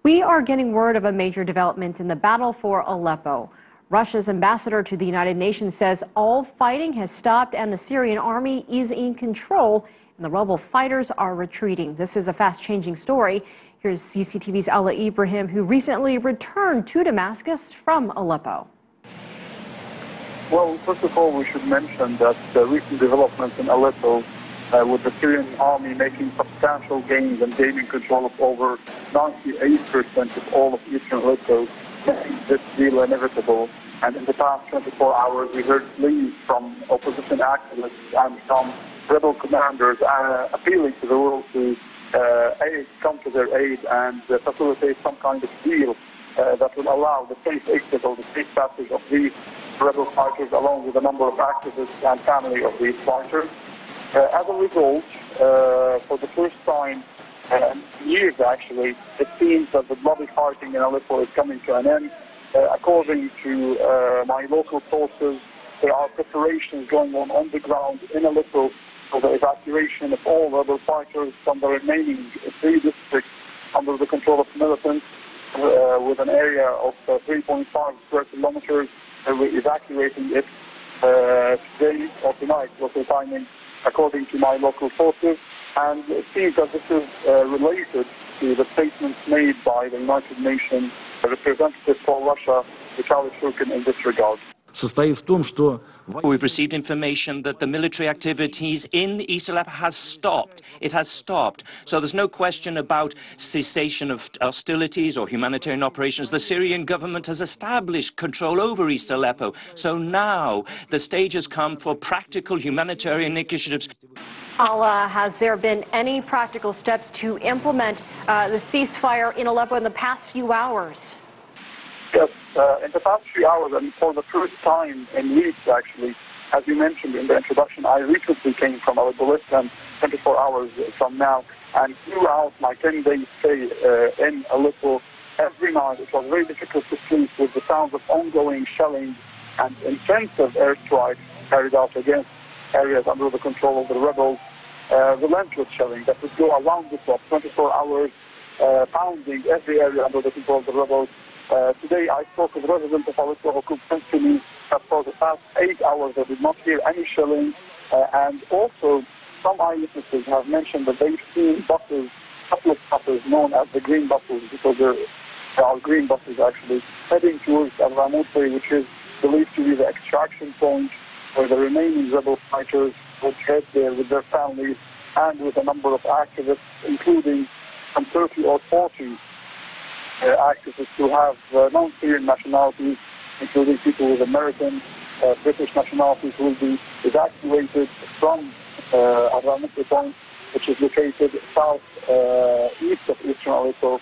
We are getting word of a major development in the battle for Aleppo. Russia's ambassador to the United Nations says all fighting has stopped and the Syrian army is in control and the rebel fighters are retreating. This is a fast-changing story. Here's CCTV's Ala Ibrahim, who recently returned to Damascus from Aleppo. Well, first of all, we should mention that the recent developments in Aleppo with the Syrian army making substantial gains and gaining control of over 98% of all of eastern Aleppo, making this deal inevitable. And in the past 24 hours, we heard pleas from opposition activists and from rebel commanders appealing to the world to come to their aid and facilitate some kind of deal that will allow the safe exit or the safe passage of these rebel fighters, along with a number of activists and family of these fighters. As a result, for the first time in years actually, it seems that the bloody fighting in Aleppo is coming to an end. According to my local sources, there are preparations going on the ground in Aleppo for the evacuation of all rebel fighters from the remaining 3 districts under the control of militants, with an area of 3.5 square kilometers. We're evacuating it today or tonight, local timing, according to my local sources. And it seems that this is related to the statements made by the United Nations representative for Russia, Vitaly Shurkin, in this regard. We've received information that the military activities in East Aleppo has stopped. It has stopped. So there's no question about cessation of hostilities or humanitarian operations. The Syrian government has established control over East Aleppo. So now the stage has come for practical humanitarian initiatives. Ala, has there been any practical steps to implement the ceasefire in Aleppo in the past few hours? Yes, in the past few hours, and for the first time in weeks, actually, as you mentioned in the introduction, I recently came from Aleppo, less than 24 hours from now, and throughout my 10-day stay in Aleppo, every night it was very difficult to sleep with the sounds of ongoing shelling and intensive airstrikes carried out against areas under the control of the rebels, relentless shelling that would go around the clock, 24 hours, pounding every area under the control of the rebels. Today I spoke with residents of Aleppo who confirmed to me that for the past 8 hours they did not hear any shelling, and also some eyewitnesses have mentioned that they've seen buses, couple of buses known as the green buses, because there are green buses actually, heading towards Al-Ramoute, which is believed to be the extraction point where the remaining rebel fighters would head there with their families and with a number of activists, including some 30 or 40 activists who have non-Syrian nationalities, including people with American, British nationalities, who will be evacuated from Al-Ramoute point, which is located south east of eastern Aleppo,